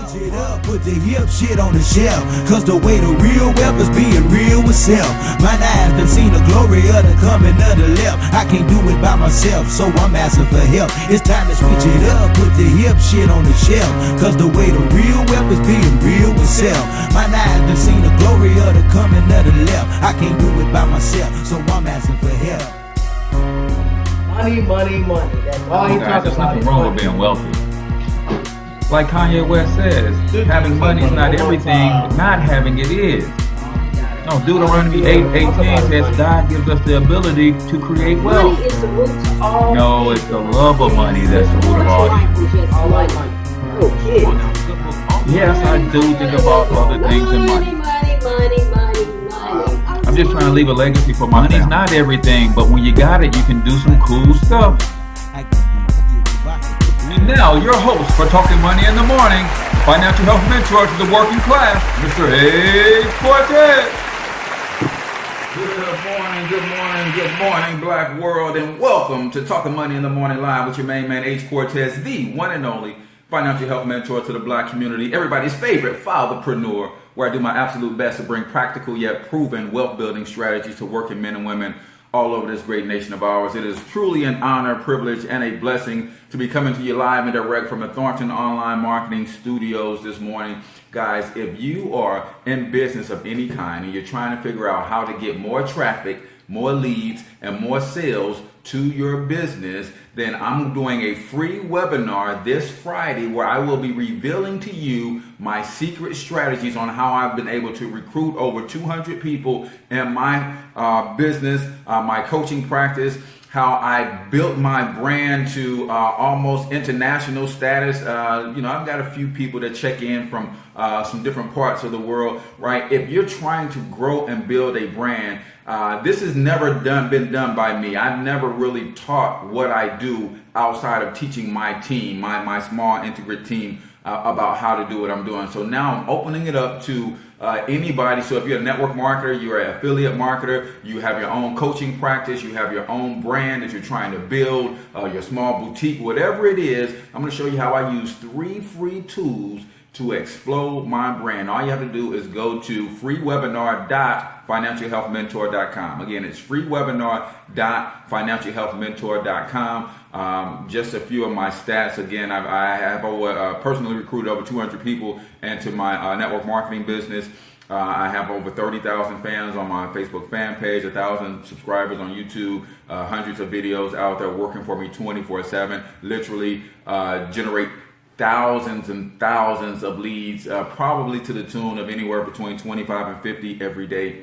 Switch it up, put the hip shit on the shelf. Cause the way the real wealth is being real with self. My eyes done seen the glory of the coming of the left. I can't do it by myself, so I'm asking for help. It's time to switch it up, put the hip shit on the shelf. Cause the way the real wealth is being real with self. My eyes done seen the glory of the coming of the left. I can't do it by myself, so I'm asking for help. Money, money, money. That's all he talks There's about. nothing wrong with being wealthy. Like Kanye West says, having money is not everything, but not having it is. No, Deuteronomy 8:18 says God gives us the ability to create wealth. Money is the root to all. No, it's the love of money that's the root of all evil. I like money. Oh, kid. Yes, I do think about other things than money. I'm just trying to leave a legacy for my family. Money's not everything, but when you got it, you can do some cool stuff. And now, your host for Talking Money in the Morning, financial health mentor to the working class, Mr. H. Cortez. Good morning, Black world, and welcome to Talking Money in the Morning Live with your main man, H. Cortez, the one and only financial health mentor to the Black community, everybody's favorite fatherpreneur, where I do my absolute best to bring practical yet proven wealth-building strategies to working men and women all over this great nation of ours. It is truly an honor, privilege, and a blessing to be coming to you live and direct from the Thornton Online Marketing Studios this morning. Guys, if you are in business of any kind and you're trying to figure out how to get more traffic, more leads, and more sales to your business, then I'm doing a free webinar this Friday where I will be revealing to you my secret strategies on how I've been able to recruit over 200 people in my business, my coaching practice, how I built my brand to almost international status. I've got a few people that check in from some different parts of the world, right? If you're trying to grow and build a brand, this has never been done by me. I've never really taught what I do outside of teaching my team, my small integrate team, about how to do what I'm doing. So now I'm opening it up to anybody. So if you're a network marketer, you're an affiliate marketer, you have your own coaching practice, you have your own brand that you're trying to build, your small boutique, whatever it is, I'm going to show you how I use 3 free tools to explode my brand. All you have to do is go to freewebinar.financialhealthmentor.com. Again, it's freewebinar.financialhealthmentor.com. Just a few of my stats. Again, I have personally recruited over 200 people into my network marketing business. I have over 30,000 fans on my Facebook fan page, 1,000 subscribers on YouTube, hundreds of videos out there working for me 24/7. Literally generate thousands and thousands of leads, probably to the tune of anywhere between 25 and 50 every day.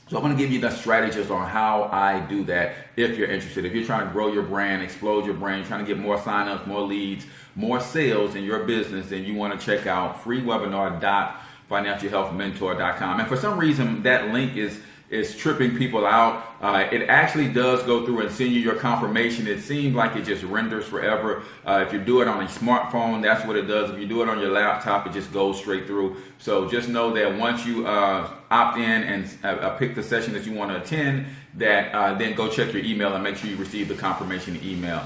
So I'm going to give you the strategies on how I do that if you're interested. If you're trying to grow your brand, explode your brand, trying to get more signups, more leads, more sales in your business, then you want to check out freewebinar.financialhealthmentor.com. And for some reason, that link is tripping people out. It actually does go through and send you your confirmation. It seems like it just renders forever. If you do it on a smartphone, that's what it does. If you do it on your laptop, it just goes straight through. So just know that once you opt in and pick the session that you want to attend, that then go check your email and make sure you receive the confirmation email.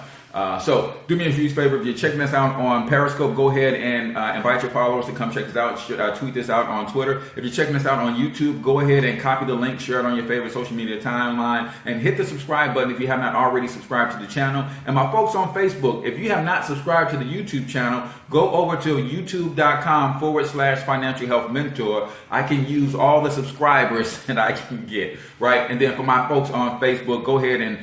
So do me a huge favor. If you're checking us out on Periscope, go ahead and invite your followers to come check this out. Tweet this out on Twitter. If you're checking us out on YouTube, go ahead and copy the link, share it on your favorite social media timeline, and hit the subscribe button if you have not already subscribed to the channel. And my folks on Facebook, if you have not subscribed to the YouTube channel, go over to youtube.com/financial health mentor. I can use all the subscribers that I can get, right? And then for my folks on Facebook, go ahead and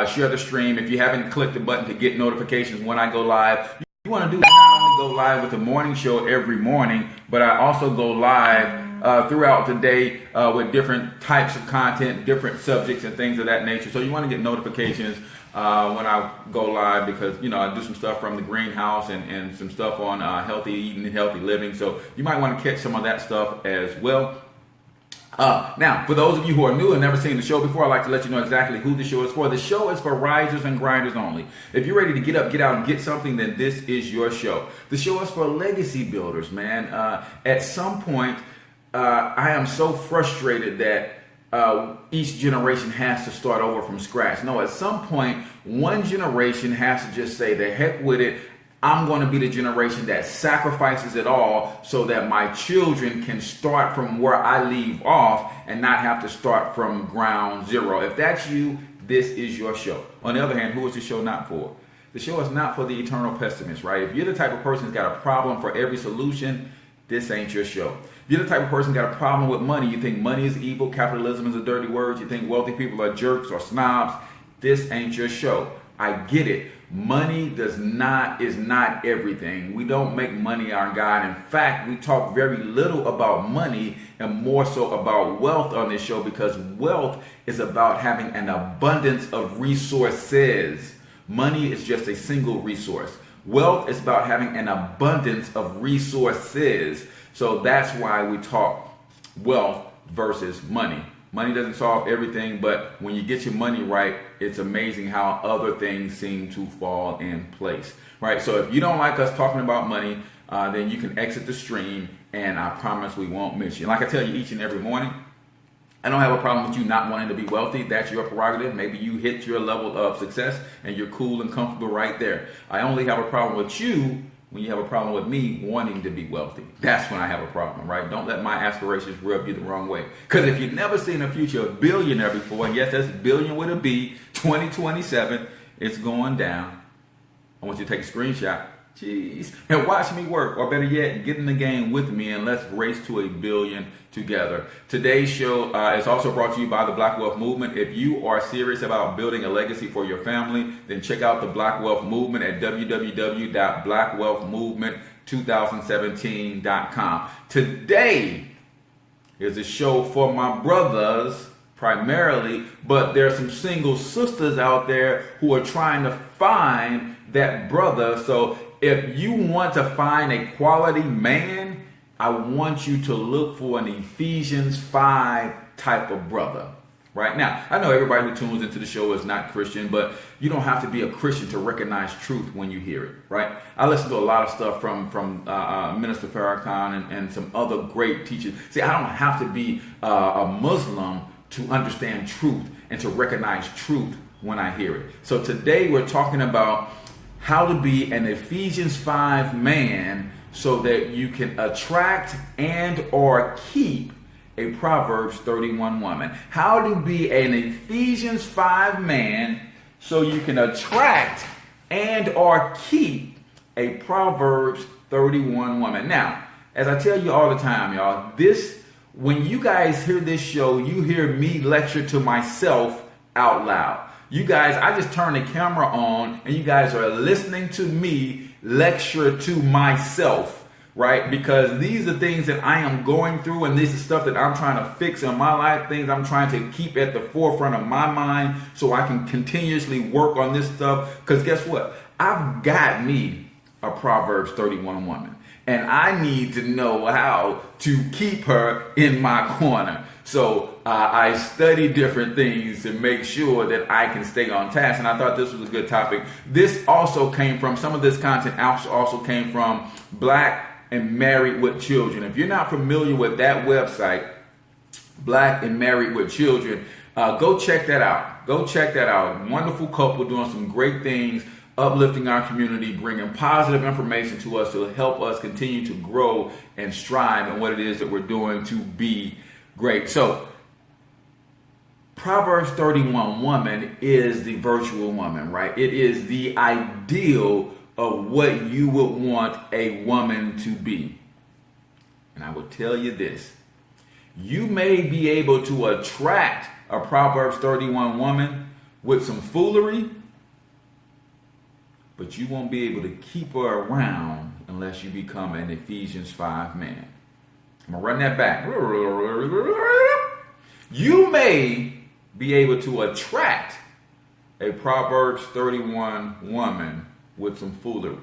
share the stream. If you haven't clicked the button to get notifications when I go live, you want to do that. Not only go live with the morning show every morning, but I also go live throughout the day with different types of content, different subjects and things of that nature. So you want to get notifications when I go live, because I do some stuff from the greenhouse and some stuff on healthy eating and healthy living. So you might want to catch some of that stuff as well. Now, for those of you who are new and never seen the show before, I'd like to let you know exactly who the show is for. The show is for risers and grinders only. If you're ready to get up, get out, and get something, then this is your show. The show is for legacy builders, man. At some point, I am so frustrated that each generation has to start over from scratch. No, at some point, one generation has to just say, the heck with it. I'm going to be the generation that sacrifices it all so that my children can start from where I leave off and not have to start from ground zero. If that's you, this is your show. On the other hand, who is the show not for? The show is not for the eternal pessimist, right? If you're the type of person who's got a problem for every solution, this ain't your show. If you're the type of person who's got a problem with money, you think money is evil, capitalism is a dirty word, you think wealthy people are jerks or snobs, this ain't your show. I get it. Money is not everything. We don't make money our God. In fact, we talk very little about money and more so about wealth on this show, because wealth is about having an abundance of resources. Money is just a single resource. Wealth is about having an abundance of resources. So that's why we talk wealth versus money. Money doesn't solve everything, but when you get your money right, it's amazing how other things seem to fall in place, right? So if you don't like us talking about money, then you can exit the stream, and I promise we won't miss you. Like I tell you each and every morning, I don't have a problem with you not wanting to be wealthy. That's your prerogative. Maybe you hit your level of success and you're cool and comfortable right there. I only have a problem with you when you have a problem with me wanting to be wealthy. That's when I have a problem, right? Don't let my aspirations rub you the wrong way. Because if you've never seen a future of billionaire before, and yes, that's billion with a B, 2027, it's going down. I want you to take a screenshot. Jeez. And watch me work, or better yet, get in the game with me and let's race to a billion together. Today's show is also brought to you by the Black Wealth Movement. If you are serious about building a legacy for your family, then check out the Black Wealth Movement at www.blackwealthmovement2017.com. Today is a show for my brothers primarily, but there are some single sisters out there who are trying to find that brother. So if you want to find a quality man, I want you to look for an Ephesians 5 type of brother. Right now, I know everybody who tunes into the show is not Christian, but you don't have to be a Christian to recognize truth when you hear it, right? I listen to a lot of stuff from Minister Farrakhan and some other great teachers. See, I don't have to be a Muslim to understand truth and to recognize truth when I hear it. So today we're talking about how to be an Ephesians 5 man so that you can attract and or keep a Proverbs 31 woman. How to be an Ephesians 5 man so you can attract and or keep a Proverbs 31 woman. Now, as I tell you all the time, y'all, when you guys hear this show, you hear me lecture to myself out loud. You guys, I just turn the camera on and you guys are listening to me lecture to myself, right? Because these are things that I am going through, and this is stuff that I'm trying to fix in my life, things I'm trying to keep at the forefront of my mind so I can continuously work on this stuff. Because guess what? I've got me a Proverbs 31 woman, and I need to know how to keep her in my corner. So I study different things to make sure that I can stay on task. And I thought this was a good topic. This also came from, some of this content also came from Black and Married with Children. If you're not familiar with that website, Black and Married with Children, go check that out. Go check that out. Wonderful couple doing some great things, uplifting our community, bringing positive information to us to help us continue to grow and strive in what it is that we're doing to be great. So Proverbs 31 woman is the virtual woman, right? It is the ideal of what you would want a woman to be. And I will tell you this. You may be able to attract a Proverbs 31 woman with some foolery, but you won't be able to keep her around unless you become an Ephesians 5 man. I'm going to run that back. You may be able to attract a Proverbs 31 woman with some foolery,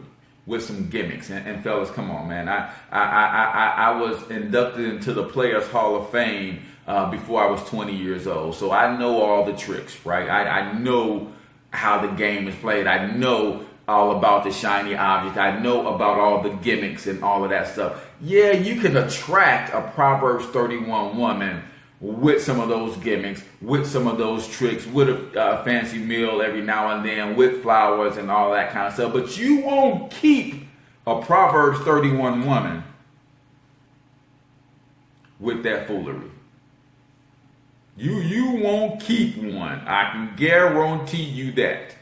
with some gimmicks. And fellas, come on, man. I was inducted into the Players Hall of Fame before I was 20 years old. So I know all the tricks, right? I know how the game is played. I know all about the shiny object. I know about all the gimmicks and all of that stuff. Yeah, you can attract a Proverbs 31 woman with some of those gimmicks, with some of those tricks, with a fancy meal every now and then, with flowers and all that kind of stuff. But you won't keep a Proverbs 31 woman with that foolery. You won't keep one. I can guarantee you that.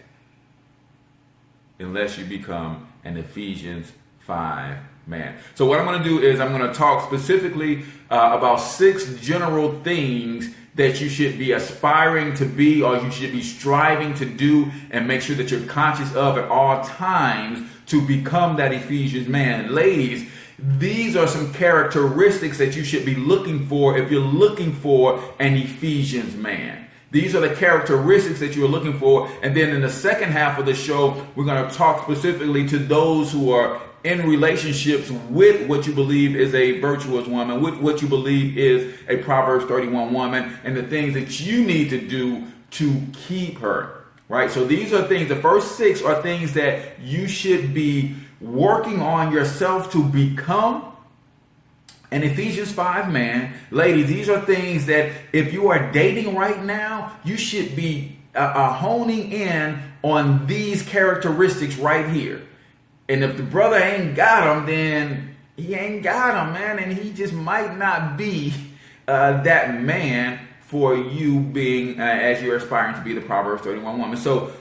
Unless you become an Ephesians 5 man. So what I'm going to do is I'm going to talk specifically about 6 general things that you should be aspiring to be, or you should be striving to do, and make sure that you're conscious of at all times to become that Ephesians man. Ladies, these are some characteristics that you should be looking for if you're looking for an Ephesians man. These are the characteristics that you're looking for. And then in the second half of the show, we're going to talk specifically to those who are in relationships with what you believe is a virtuous woman, with what you believe is a Proverbs 31 woman, and the things that you need to do to keep her, right? So these are things, the first 6 are things that you should be working on yourself to become an Ephesians 5 man. Ladies, these are things that if you are dating right now, you should be honing in on these characteristics right here. And if the brother ain't got them, then he ain't got them, man. And he just might not be that man for you being, as you're aspiring to be the Proverbs 31 woman. So,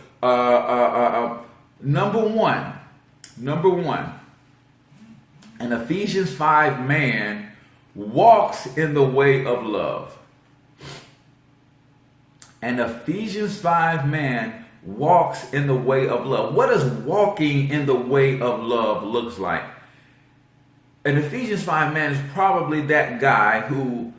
number one, an Ephesians 5 man walks in the way of love. An Ephesians 5 man walks in the way of love. What does walking in the way of love looks like? An Ephesians 5 man is probably that guy who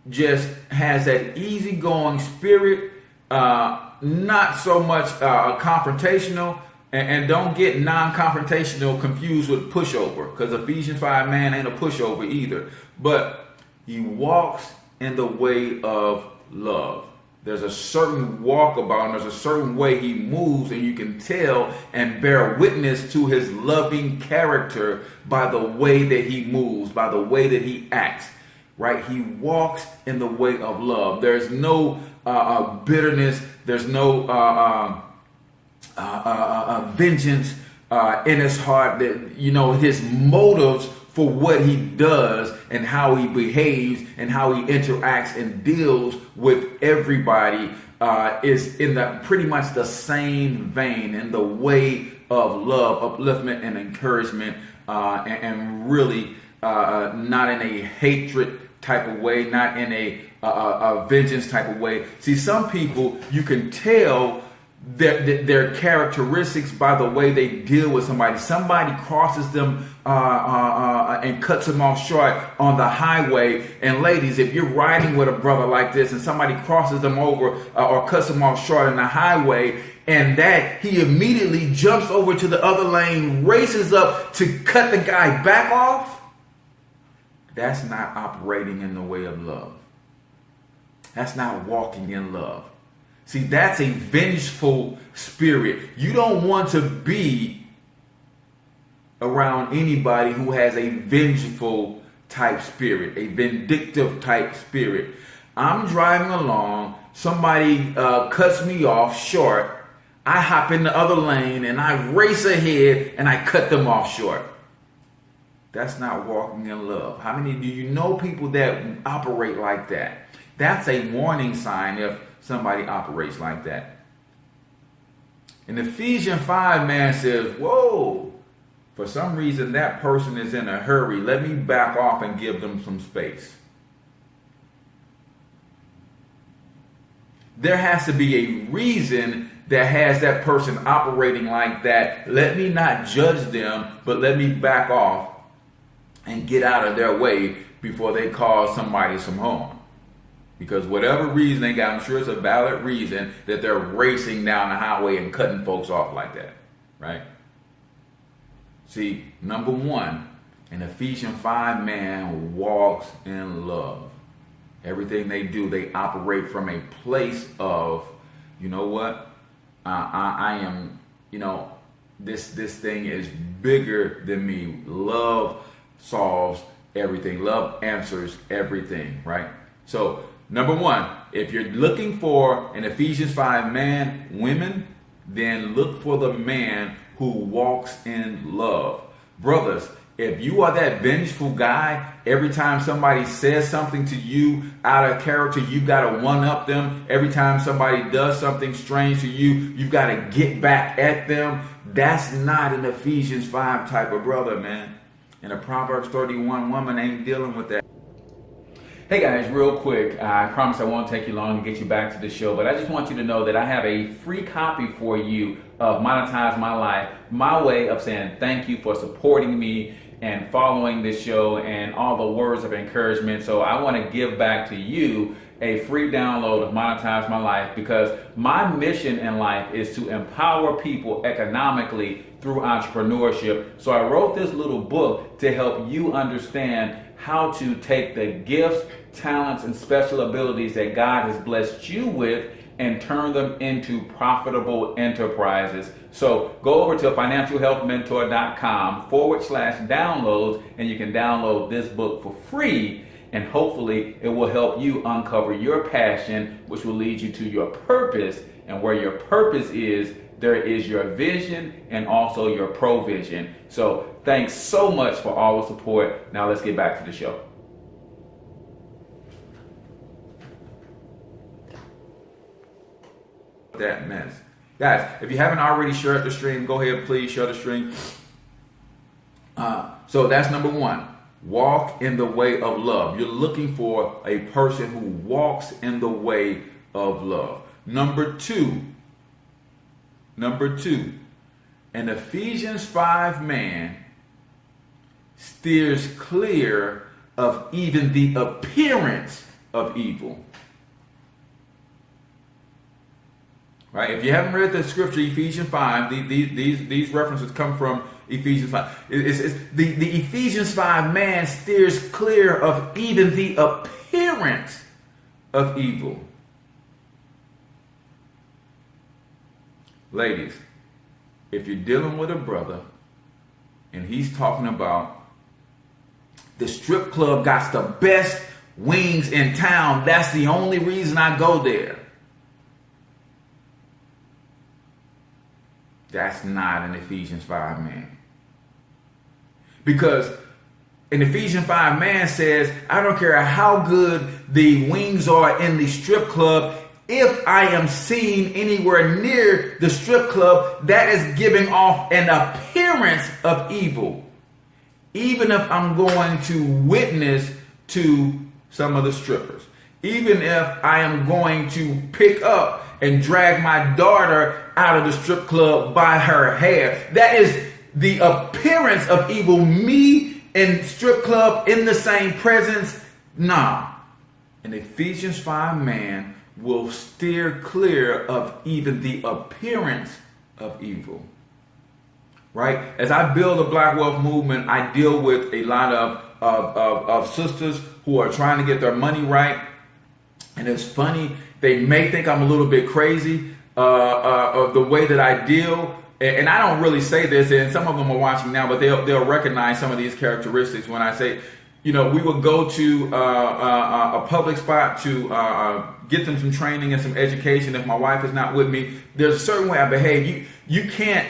just has that easygoing spirit, not so much confrontational, and don't get non-confrontational confused with pushover, because Ephesians 5 man ain't a pushover either. But he walks in the way of love. There's a certain walk about him. There's a certain way he moves, and you can tell and bear witness to his loving character by the way that he moves, by the way that he acts, right? He walks in the way of love. There's no bitterness. There's no vengeance in his heart. That, you know, his motives for what he does and how he behaves and how he interacts and deals with everybody is in the pretty much the same vein, in the way of love, upliftment, and encouragement, and really not in a hatred type of way, not in a vengeance type of way. See, some people, you can tell their characteristics by the way they deal with somebody. Somebody crosses them and cuts them off short on the highway. And ladies, if you're riding with a brother like this and somebody crosses them over or cuts them off short on the highway, and that he immediately jumps over to the other lane, races up to cut the guy back off, that's not operating in the way of love. That's not walking in love. See, that's a vengeful spirit. You don't want to be around anybody who has a vengeful type spirit, a vindictive type spirit. I'm driving along, somebody cuts me off short, I hop in the other lane and I race ahead and I cut them off short. That's not walking in love. How many do you know people that operate like that? That's a warning sign if somebody operates like that. And Ephesians 5 man says, whoa, for some reason that person is in a hurry. Let me back off and give them some space. There has to be a reason that has that person operating like that. Let me not judge them, but let me back off and get out of their way before they cause somebody some harm. Because whatever reason they got, I'm sure it's a valid reason that they're racing down the highway and cutting folks off like that, right? See, number one, an Ephesians 5 man walks in love. Everything they do, they operate from a place of, you know what? I am, you know, this thing is bigger than me. Love solves everything. Love answers everything, right? So Number one, if you're looking for an Ephesians 5 man, women, then look for the man who walks in love. Brothers, if you are that vengeful guy, every time somebody says something to you out of character, you got to one-up them. Every time somebody does something strange to you, you've got to get back at them. That's not an Ephesians 5 type of brother, man. And a Proverbs 31 woman ain't dealing with that. Hey guys, real quick, I promise I won't take you long to get you back to the show, but I just want you to know that I have a free copy for you of Monetize My Life, my way of saying thank you for supporting me and following this show and all the words of encouragement. So I want to give back to you a free download of Monetize My Life, because my mission in life is to empower people economically through entrepreneurship. So I wrote this little book to help you understand how to take the gifts, talents, and special abilities that God has blessed you with and turn them into profitable enterprises. So go over to financialhealthmentor.com/downloads and you can download this book for free, and hopefully it will help you uncover your passion, which will lead you to your purpose. And where your purpose is, there is your vision and also your provision. So thanks so much for all the support. Now let's get back to the show. That mess. Guys, if you haven't already shared the stream, go ahead, please share the stream. So that's number one. Walk in the way of love. You're looking for a person who walks in the way of love. Number two, an Ephesians 5 man steers clear of even the appearance of evil. Right? If you haven't read the scripture, Ephesians 5, these references come from Ephesians 5. The Ephesians 5 man steers clear of even the appearance of evil. Ladies, if you're dealing with a brother and he's talking about the strip club got the best wings in town, that's the only reason I go there, that's not an Ephesians 5 man. Because an Ephesians 5 man says, I don't care how good the wings are in the strip club, if I am seen anywhere near the strip club, that is giving off an appearance of evil. Even if I'm going to witness to some of the strippers. Even if I am going to pick up and drag my daughter out of the strip club by her hair. That is the appearance of evil. Me and strip club in the same presence? Nah. An Ephesians 5 man will steer clear of even the appearance of evil. Right? As I build a Black Wealth Movement, I deal with a lot of sisters who are trying to get their money right. And it's funny, they may think I'm a little bit crazy of the way that I deal. And I don't really say this, and some of them are watching now, but they'll recognize some of these characteristics when I say, you know, we would go to a public spot to get them some training and some education. If my wife is not with me, there's a certain way I behave. You can't,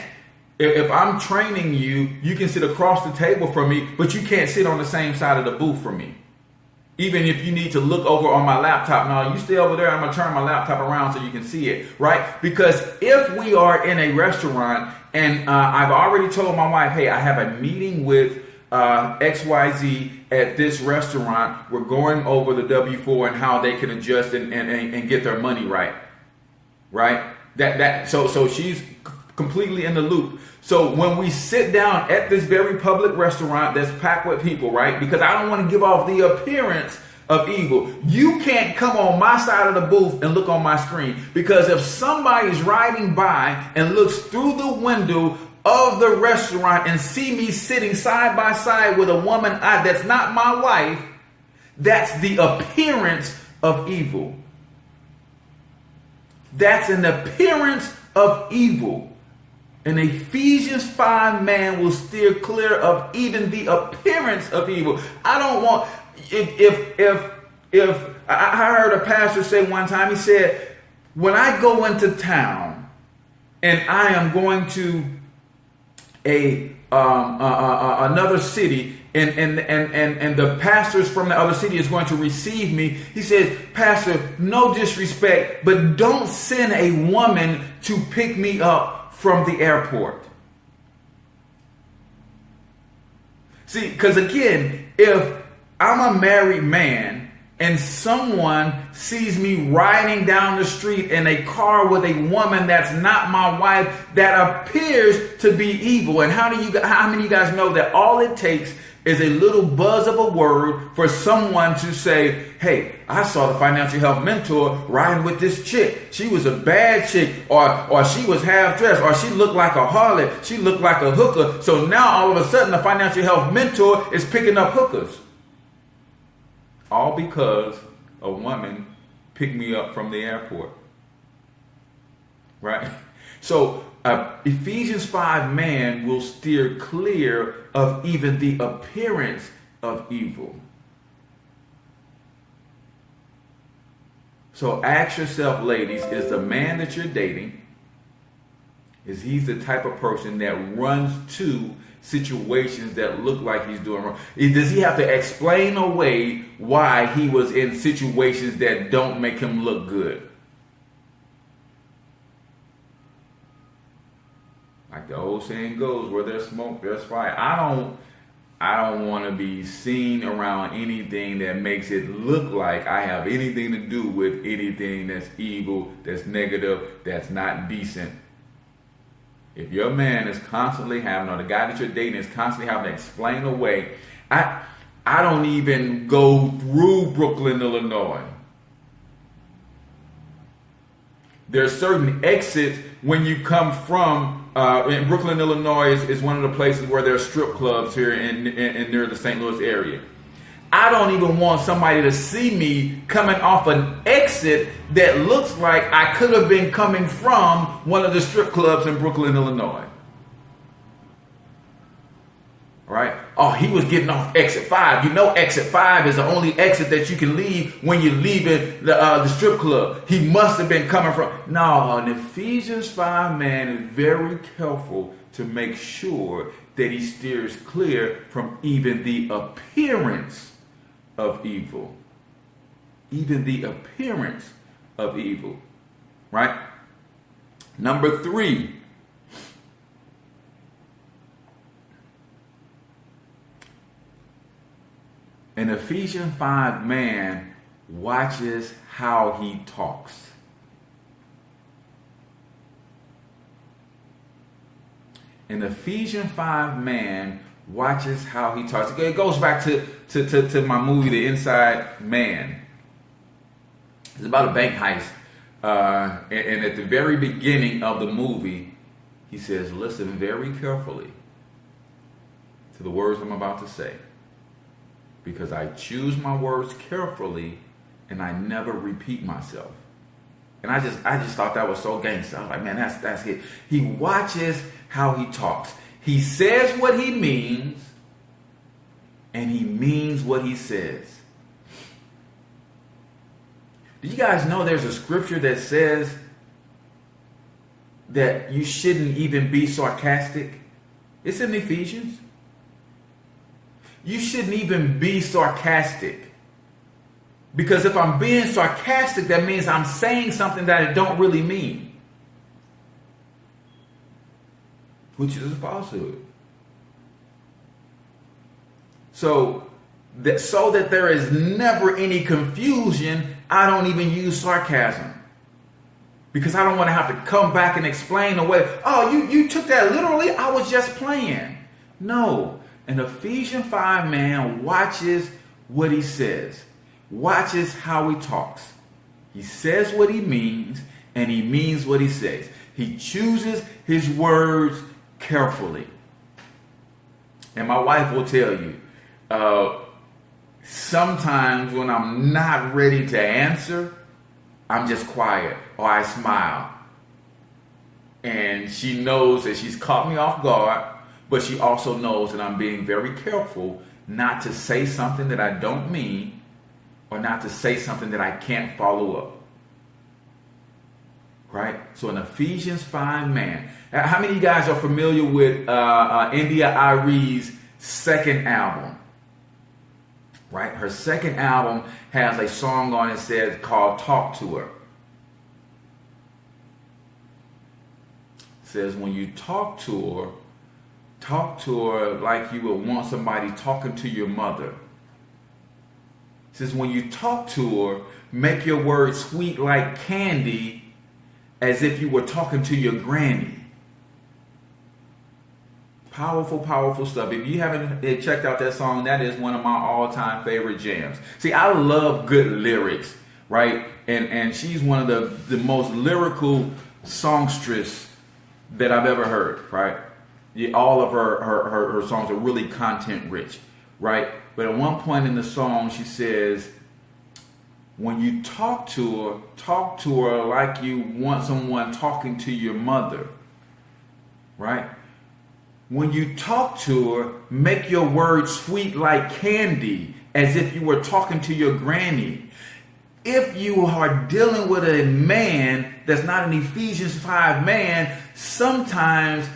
if I'm training you, you can sit across the table from me, but you can't sit on the same side of the booth from me. Even if you need to look over on my laptop, no, you stay over there, I'm going to turn my laptop around so you can see it, right? Because if we are in a restaurant and I've already told my wife, hey, I have a meeting with XYZ at this restaurant, we're going over the W-4 and how they can adjust and get their money right? So she's completely in the loop. So when we sit down at this very public restaurant that's packed with people, right? Because I don't want to give off the appearance of evil. You can't come on my side of the booth and look on my screen. Because if somebody's riding by and looks through the window of the restaurant and see me sitting side by side with a woman that's not my wife, that's the appearance of evil. That's an appearance of evil. An Ephesians 5 man will steer clear of even the appearance of evil. I don't want, if If I heard a pastor say one time, he said, when I go into town and I am going to another city, and the pastors from the other city is going to receive me, he says, Pastor, no disrespect, but don't send a woman to pick me up from the airport. See, because again, if I'm a married man and someone sees me riding down the street in a car with a woman that's not my wife, that appears to be evil. And how many of you guys know that all it takes is a little buzz of a word for someone to say, hey, I saw the financial health mentor riding with this chick. She was a bad chick, or she was half dressed, or she looked like a harlot. She looked like a hooker. So now all of a sudden the financial health mentor is picking up hookers. All because a woman picked me up from the airport. Right? So Ephesians 5 man will steer clear of even the appearance of evil. So ask yourself, ladies, is the man that you're dating, is he the type of person that runs to situations that look like he's doing wrong? Does he have to explain away why he was in situations that don't make him look good? Like the old saying goes, where there's smoke, there's fire. I don't want to be seen around anything that makes it look like I have anything to do with anything that's evil, that's negative, that's not decent. If your man is constantly having, or the guy that you're dating is constantly having to explain away, I don't even go through Brooklyn, Illinois. There's certain exits when you come from, in Brooklyn, Illinois is one of the places where there are strip clubs here in near the St. Louis area. I don't even want somebody to see me coming off an exit that looks like I could have been coming from one of the strip clubs in Brooklyn, Illinois. Right? Oh, he was getting off exit 5. You know, exit 5 is the only exit that you can leave when you're leaving the strip club. He must have been coming from. No, an Ephesians 5 man is very careful to make sure that he steers clear from even the appearance of evil. Even the appearance of evil. Right? Number 3. An Ephesians 5 man watches how he talks. An Ephesians 5 man watches how he talks. It goes back to my movie, The Inside Man. It's about a bank heist. And at the very beginning of the movie, he says, listen very carefully to the words I'm about to say, because I choose my words carefully and I never repeat myself. And I just thought that was so gangster. I was like, man, that's it. He watches how he talks. He says what he means, and he means what he says. Do you guys know there's a scripture that says that you shouldn't even be sarcastic? It's in Ephesians. You shouldn't even be sarcastic. Because if I'm being sarcastic, that means I'm saying something that I don't really mean, which is a falsehood. So that there is never any confusion, I don't even use sarcasm. Because I don't want to have to come back and explain away, oh, you took that literally? I was just playing. No. An Ephesians 5 man watches what he says, watches how he talks. He says what he means, and he means what he says. He chooses his words carefully. And my wife will tell you, sometimes when I'm not ready to answer, I'm just quiet or I smile. And she knows that she's caught me off guard, but she also knows that I'm being very careful not to say something that I don't mean or not to say something that I can't follow up. Right? So in Ephesians 5, man. How many of you guys are familiar with India Arie's second album? Right? Her second album has a song on it called Talk to Her. It says when you talk to her like you would want somebody talking to your mother. It says when you talk to her, make your words sweet like candy, as if you were talking to your granny. Powerful, powerful stuff. If you haven't checked out that song, that is one of my all-time favorite jams. See, I love good lyrics, right? And she's one of the most lyrical songstress that I've ever heard, right? Yeah, all of her songs are really content rich, right? But at one point in the song, she says, when you talk to her like you want someone talking to your mother, right? When you talk to her, make your words sweet like candy, as if you were talking to your granny. If you are dealing with a man that's not an Ephesians 5 man, sometimes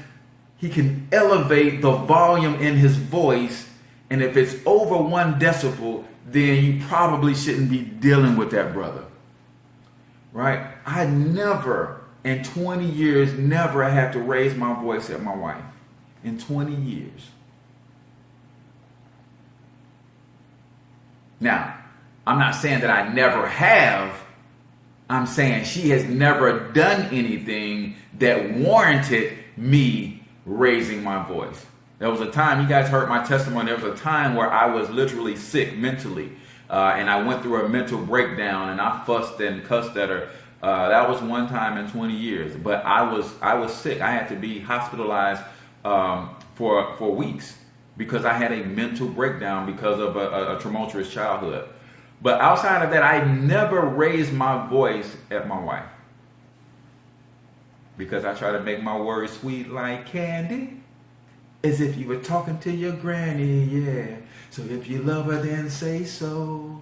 he can elevate the volume in his voice, and if it's over 1 decibel, then you probably shouldn't be dealing with that brother. Right? I never, in 20 years, never had to raise my voice at my wife. In 20 years. Now, I'm not saying that I never have. I'm saying she has never done anything that warranted me raising my voice. There was a time, you guys heard my testimony, there was a time where I was literally sick mentally. And I went through a mental breakdown and I fussed and cussed at her. That was one time in 20 years. But I was sick. I had to be hospitalized for weeks because I had a mental breakdown because of a tumultuous childhood. But outside of that, I never raised my voice at my wife because I try to make my words sweet like candy, as if you were talking to your granny, yeah. So if you love her, then say so.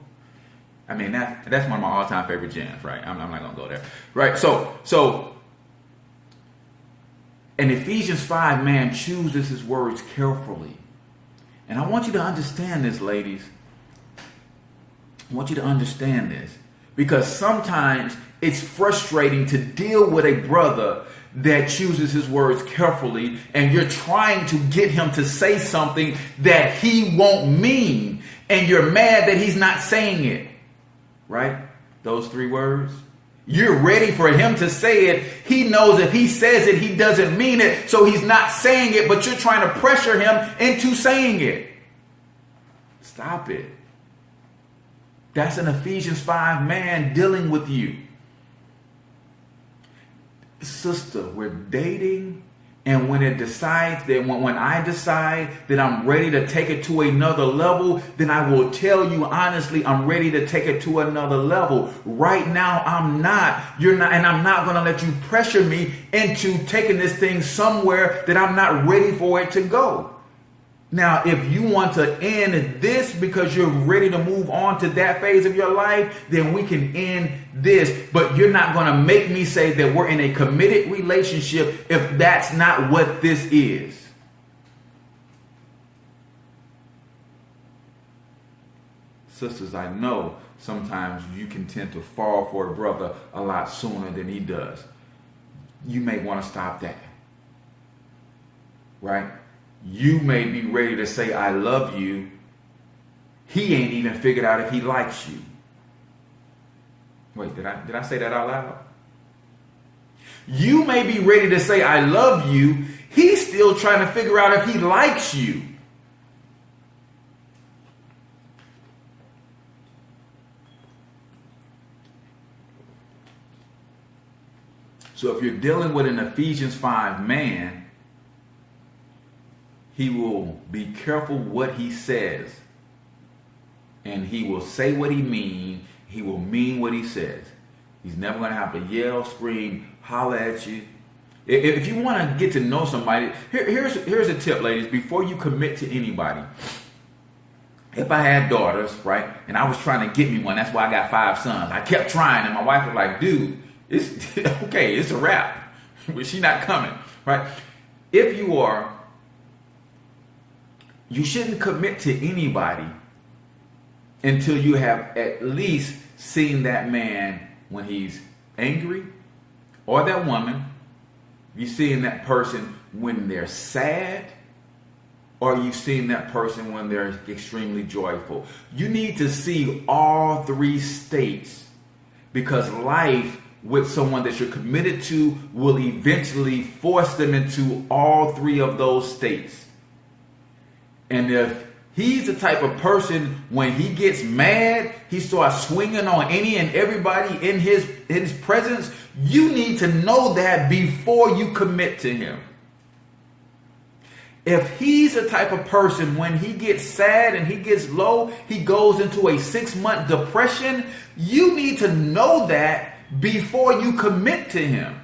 I mean, that's one of my all-time favorite jams, right? I'm not going to go there. Right, so in Ephesians 5, man chooses his words carefully. And I want you to understand this, ladies. I want you to understand this. Because sometimes it's frustrating to deal with a brother that chooses his words carefully, and you're trying to get him to say something that he won't mean, and you're mad that he's not saying it. Right? Those 3 words. You're ready for him to say it. He knows if he says it, he doesn't mean it, so he's not saying it, but you're trying to pressure him into saying it. Stop it. That's an Ephesians 5 man dealing with you. Sister, we're dating, and when I decide that I'm ready to take it to another level, then I will tell you honestly, I'm ready to take it to another level. Right now, I'm not. You're not, and I'm not going to let you pressure me into taking this thing somewhere that I'm not ready for it to go. Now, if you want to end this because you're ready to move on to that phase of your life, then we can end this. But you're not going to make me say that we're in a committed relationship if that's not what this is. Sisters, I know sometimes you can tend to fall for a brother a lot sooner than he does. You may want to stop that. Right? You may be ready to say, I love you. He ain't even figured out if he likes you. Wait, did I say that out loud? You may be ready to say, I love you. He's still trying to figure out if he likes you. So if you're dealing with an Ephesians 5 man, he will be careful what he says. And he will say what he means. He will mean what he says. He's never going to have to yell, scream, holler at you. If you want to get to know somebody, here's a tip, ladies. Before you commit to anybody, if I had daughters, right, and I was trying to get me one, that's why I got 5 sons. I kept trying, and my wife was like, dude, it's okay, it's a wrap. But she not coming, right? If you are, you shouldn't commit to anybody until you have at least seen that man when he's angry, or that woman. You've seen that person when they're sad, or you've seen that person when they're extremely joyful. You need to see all 3 states, because life with someone that you're committed to will eventually force them into all 3 of those states. And if he's the type of person, when he gets mad, he starts swinging on any and everybody in his presence, you need to know that before you commit to him. If he's the type of person, when he gets sad and he gets low, he goes into a 6-month depression, you need to know that before you commit to him.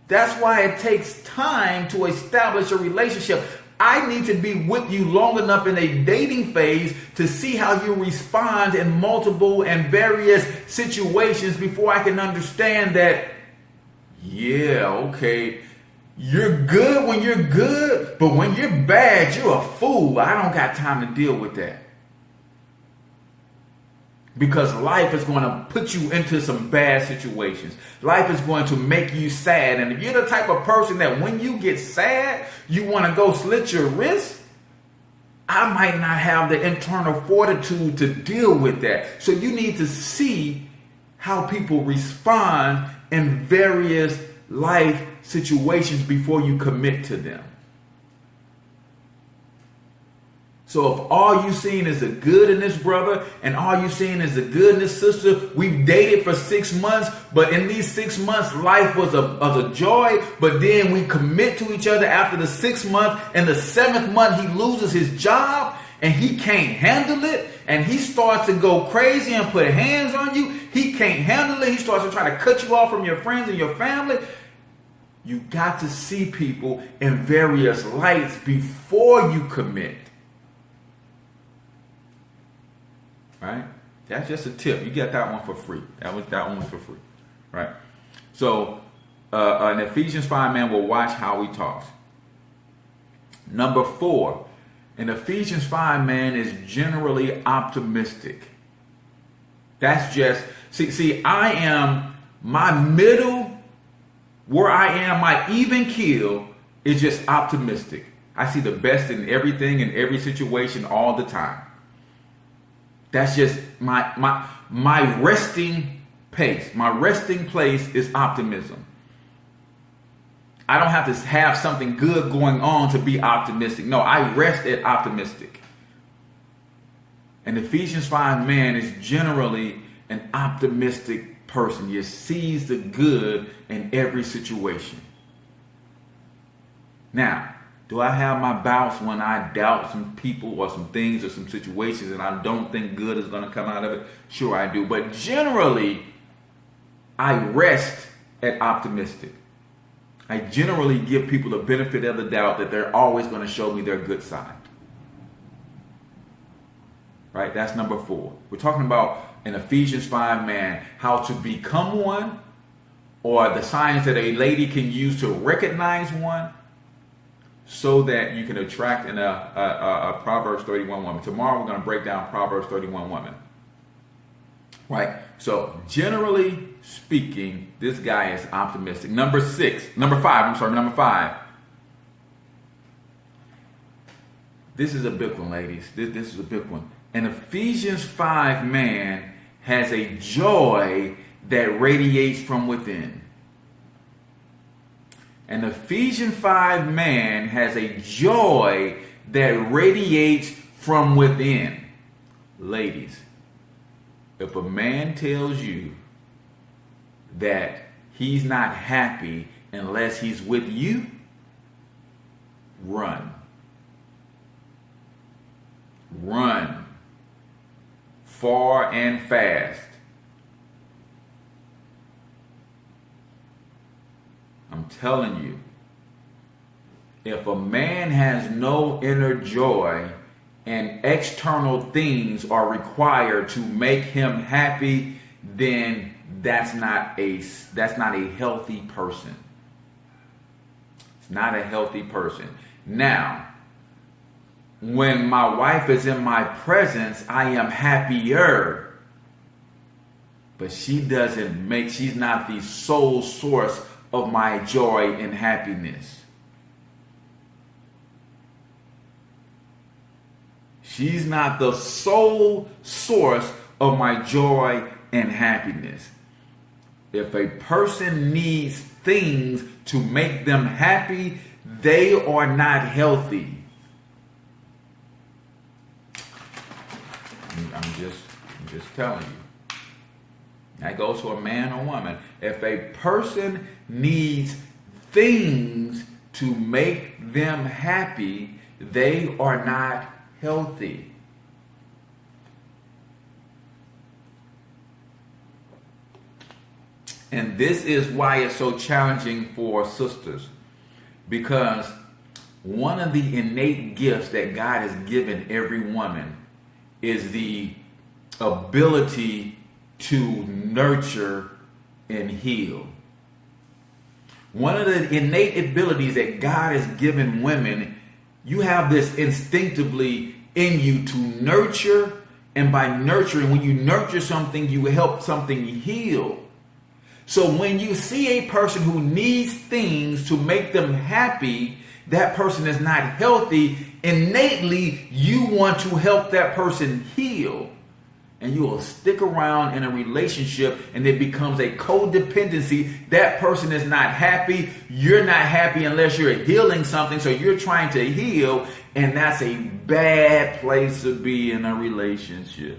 That's why it takes time to establish a relationship. I need to be with you long enough in a dating phase to see how you respond in multiple and various situations before I can understand that, yeah, okay, you're good when you're good, but when you're bad, you're a fool. I don't got time to deal with that. Because life is going to put you into some bad situations. Life is going to make you sad. And if you're the type of person that when you get sad, you want to go slit your wrist, I might not have the internal fortitude to deal with that. So you need to see how people respond in various life situations before you commit to them. So if all you seen is the good in this brother and all you seen is the good in this sister, we've dated for 6 months, but in these 6 months, life was a joy, but then we commit to each other after the 6th month, and the 7th month he loses his job and he can't handle it, and he starts to go crazy and put hands on you. He can't handle it. He starts to try to cut you off from your friends and your family. You got to see people in various lights before you commit. Right? That's just a tip. You get that one for free. That one was for free. Right? So, an Ephesians 5 man will watch how he talks. Number 4, an Ephesians 5 man is generally optimistic. That's just, see, I am, my middle, where I am, my even keel is just optimistic. I see the best in everything, in every situation, all the time. That's just my resting pace. My resting place is optimism. I don't have to have something good going on to be optimistic. No, I rest at optimistic. An Ephesians 5 man is generally an optimistic person. He sees the good in every situation. Now, do I have my bouts when I doubt some people or some things or some situations and I don't think good is going to come out of it? Sure, I do. But generally, I rest at optimistic. I generally give people the benefit of the doubt that they're always going to show me their good side. Right? That's number 4. We're talking about an Ephesians 5 man, how to become one, or the signs that a lady can use to recognize one, so that you can attract a Proverbs 31 woman. Tomorrow we're going to break down Proverbs 31 woman. Right? So generally speaking, this guy is optimistic. Number 5. This is a big one, ladies. This is a big one. An Ephesians 5 man has a joy that radiates from within. An Ephesians 5 man has a joy that radiates from within. Ladies, if a man tells you that he's not happy unless he's with you, run. Run. Far and fast. I'm telling you, if a man has no inner joy and external things are required to make him happy, then that's not a healthy person. It's not a healthy person. Now, when my wife is in my presence, I am happier. But she's not the sole source of my joy and happiness. She's not the sole source of my joy and happiness. If a person needs things to make them happy, they are not healthy. I'm just telling you. That goes to a man or woman. If a person needs things to make them happy, they are not healthy. And this is why it's so challenging for sisters, because one of the innate gifts that God has given every woman is the ability to nurture and heal. One of the innate abilities that God has given women, you have this instinctively in you to nurture, and by nurturing, when you nurture something, you help something heal. So when you see a person who needs things to make them happy, that person is not healthy. Innately, you want to help that person heal. And you will stick around in a relationship and it becomes a codependency. That person is not happy. You're not happy unless you're healing something. So you're trying to heal, and that's a bad place to be in a relationship.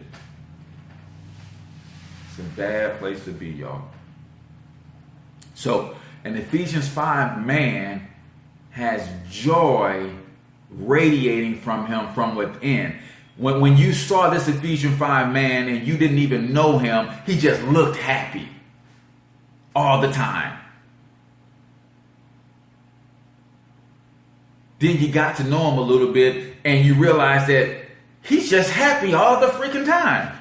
It's a bad place to be, y'all. So an Ephesians 5 man has joy radiating from him from within. When you saw this Ephesians 5 man and you didn't even know him, he just looked happy all the time. Then you got to know him a little bit and you realize that he's just happy all the freaking time.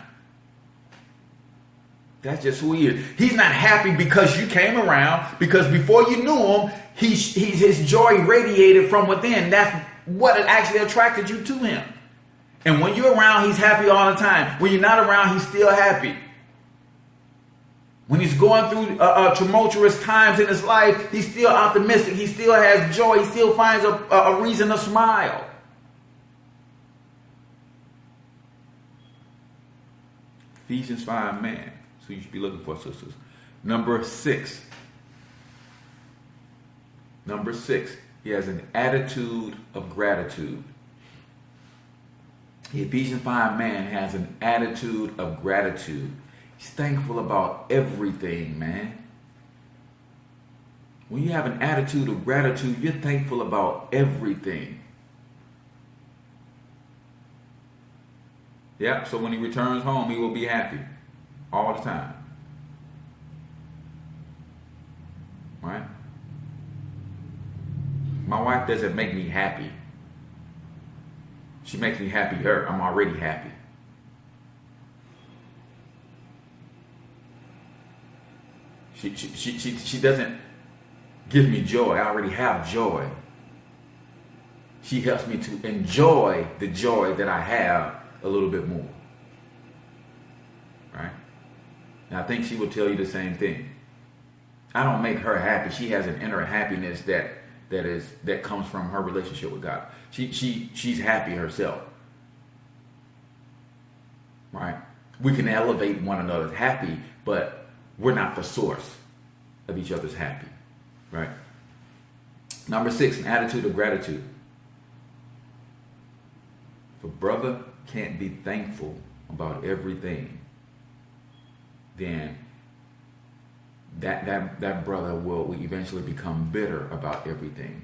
That's just who he is. He's not happy because you came around, because before you knew him, his joy radiated from within. That's what actually attracted you to him. And when you're around, he's happy all the time. When you're not around, he's still happy. When he's going through tumultuous times in his life, he's still optimistic. He still has joy. He still finds a reason to smile. Ephesians 5 man. So you should be looking for, sisters. Number 6. Number 6. He has an attitude of gratitude. The Ephesians 5 man has an attitude of gratitude. He's thankful about everything, man. When you have an attitude of gratitude, you're thankful about everything. Yeah, so when he returns home, he will be happy all the time. Right? My wife doesn't make me happy. She makes me happier. I'm already happy. She doesn't give me joy. I already have joy. She helps me to enjoy the joy that I have a little bit more. Right? And I think she will tell you the same thing. I don't make her happy. She has an inner happiness that comes from her relationship with God. She's happy herself. Right? We can elevate one another's happy, but we're not the source of each other's happy. Right? Number 6, an attitude of gratitude. If a brother can't be thankful about everything, then that brother will eventually become bitter about everything.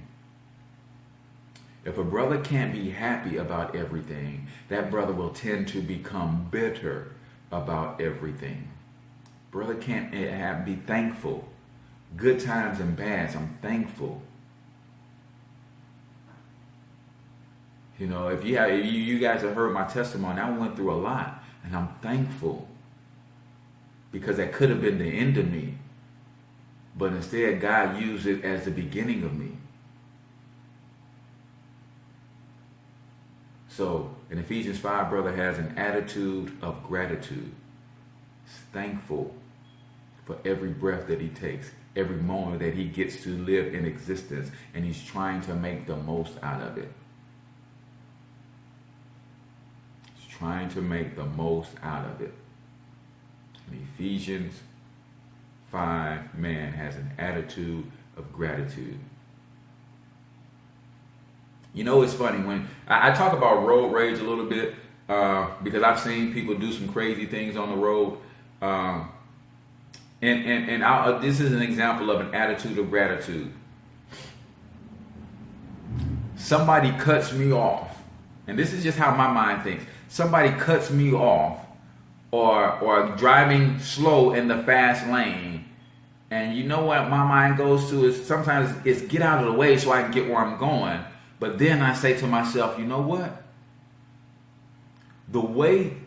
If a brother can't be happy about everything, that brother will tend to become bitter about everything. Brother can't be thankful. Good times and bads, I'm thankful. You know, if you guys have heard my testimony, I went through a lot, and I'm thankful, because that could have been the end of me, but instead God used it as the beginning of me. So in Ephesians 5, brother has an attitude of gratitude. He's thankful for every breath that he takes, every moment that he gets to live in existence, and he's trying to make the most out of it. He's trying to make the most out of it. And Ephesians 5, man has an attitude of gratitude. You know, it's funny when I talk about road rage a little bit, because I've seen people do some crazy things on the road. This is an example of an attitude of gratitude. Somebody cuts me off, and this is just how my mind thinks. Somebody cuts me off, or driving slow in the fast lane, and you know what my mind goes to is sometimes it's get out of the way so I can get where I'm going. But then I say to myself, you know what? The way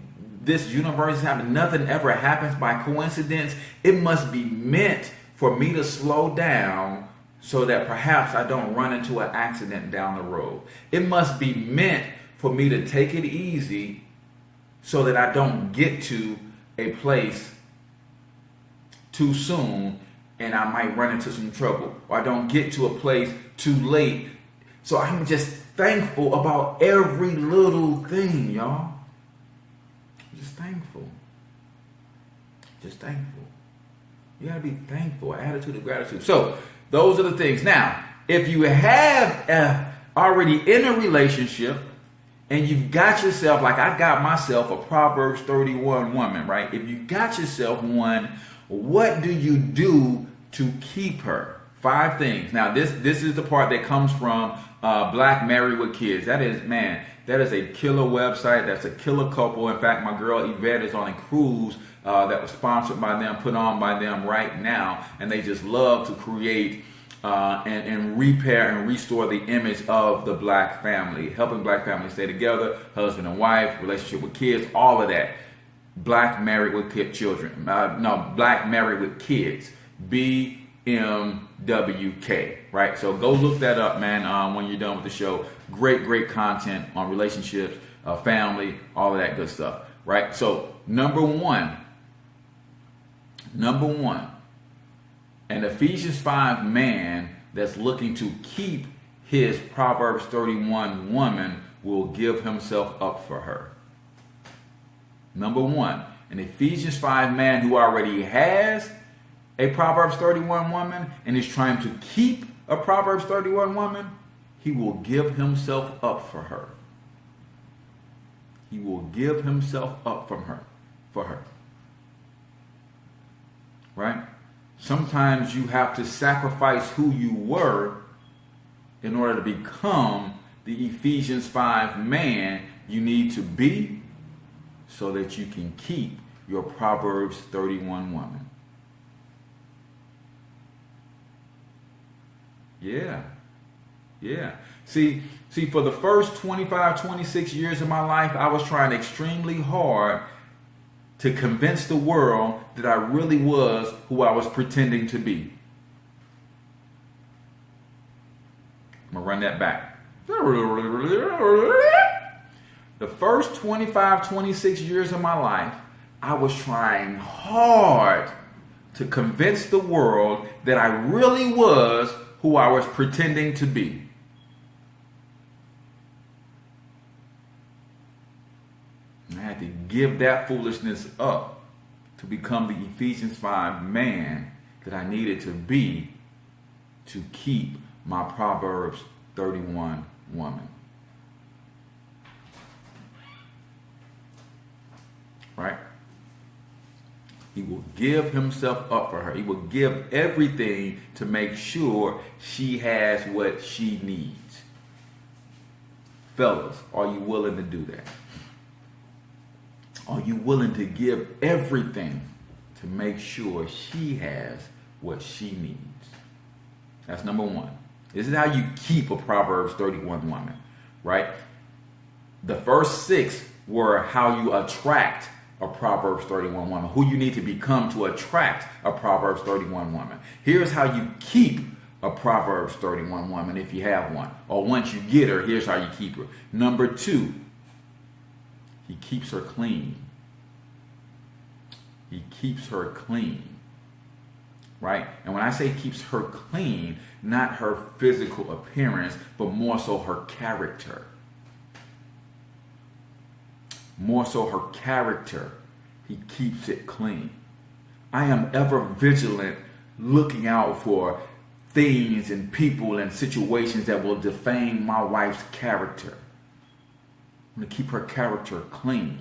this universe is happening, nothing ever happens by coincidence. It must be meant for me to slow down so that perhaps I don't run into an accident down the road. It must be meant for me to take it easy so that I don't get to a place too soon and I might run into some trouble. Or I don't get to a place too late. So I'm just thankful about every little thing, y'all. Just thankful. Just thankful. You gotta be thankful. Attitude of gratitude. So those are the things. Now, if you have already in a relationship and you've got yourself, like I got myself a Proverbs 31 woman, right? If you got yourself one, what do you do to keep her? 5 things. Now, this is the part that comes from Black Married with Kids. That is a killer website. That's a killer couple. In fact, my girl Yvette is on a cruise that was sponsored by them, put on by them right now, and they just love to create and repair and restore the image of the black family, helping black families stay together, husband and wife, relationship with kids, all of that. Black Married with Children. Black Married with Kids. BMWK, right? So go look that up, man, when you're done with the show. Great content on relationships, family, all of that good stuff, right? So number one, an Ephesians 5 man that's looking to keep his Proverbs 31 woman will give himself up for her. Number one, an Ephesians 5 man who already has a Proverbs 31 woman and is trying to keep a Proverbs 31 woman, he will give himself up for her. He will give himself up for her. Right? Sometimes you have to sacrifice who you were in order to become the Ephesians 5 man you need to be so that you can keep your Proverbs 31 woman. Yeah. See, for the first 25, 26 years of my life, I was trying extremely hard to convince the world that I really was who I was pretending to be. I'm going to run that back. The first 25, 26 years of my life, I was trying hard to convince the world that I really was who I was pretending to be. And I had to give that foolishness up to become the Ephesians 5 man that I needed to be to keep my Proverbs 31 woman. Right? He will give himself up for her. He will give everything to make sure she has what she needs. Fellas, are you willing to do that? Are you willing to give everything to make sure she has what she needs? That's number one. This is how you keep a Proverbs 31 woman, right? The first 6 were how you attract a Proverbs 31 woman, who you need to become to attract a Proverbs 31 woman. Here's how you keep a Proverbs 31 woman if you have one. Or once you get her, here's how you keep her. Number 2, he keeps her clean. He keeps her clean. Right? And when I say keeps her clean, not her physical appearance, but more so her character. More so her character. He keeps it clean. I am ever vigilant, looking out for things and people and situations that will defame my wife's character. I'm going to keep her character clean.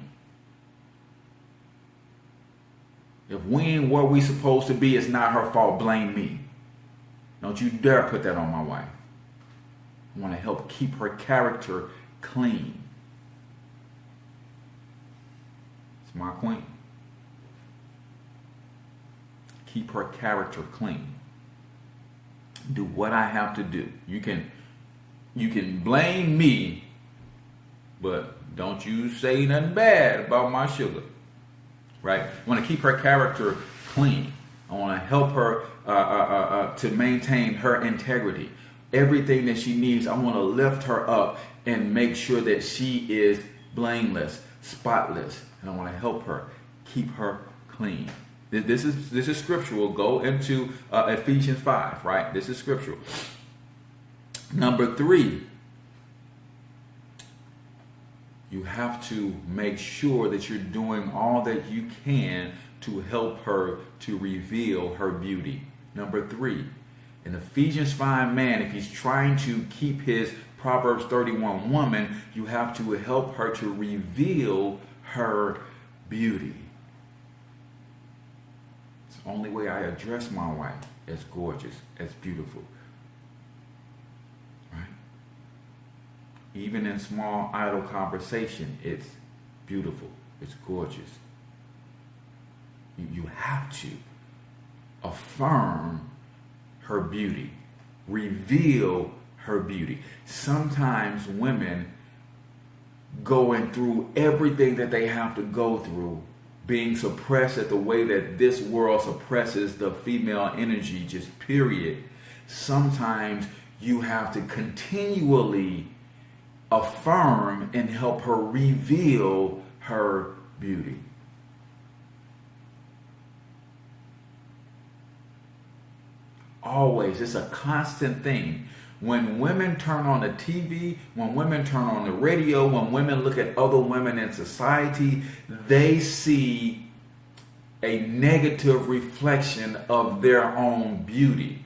If we ain't where we supposed to be, it's not her fault. Blame me. Don't you dare put that on my wife. I want to help keep her character clean. It's my queen. Keep her character clean. Do what I have to do. You can blame me, but don't you say nothing bad about my sugar. Right? I want to keep her character clean. I want to help her to maintain her integrity. Everything that she needs, I want to lift her up and make sure that she is blameless, spotless. And I want to help her, keep her clean. This is scriptural. Go into Ephesians 5, right? This is scriptural. Number 3, you have to make sure that you're doing all that you can to help her to reveal her beauty. Number 3, in Ephesians 5, man, if he's trying to keep his Proverbs 31 woman, you have to help her to reveal her beauty. It's the only way I address my wife as gorgeous, as beautiful. Even in small, idle conversation, it's beautiful. It's gorgeous. You have to affirm her beauty. Reveal her beauty. Sometimes women going through everything that they have to go through, being suppressed at the way that this world suppresses the female energy, just period. Sometimes you have to continually affirm and help her reveal her beauty. Always, it's a constant thing. When women turn on the TV, when women turn on the radio, when women look at other women in society, they see a negative reflection of their own beauty.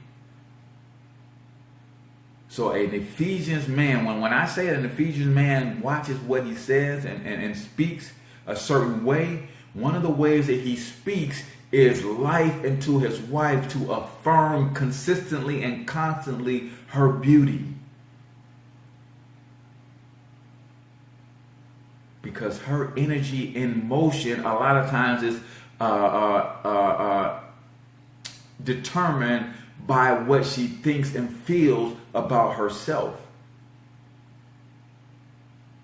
So an Ephesians man, when I say an Ephesians man watches what he says and speaks a certain way, one of the ways that he speaks is life into his wife to affirm consistently and constantly her beauty. Because her energy in motion a lot of times is determined by what she thinks and feels about herself.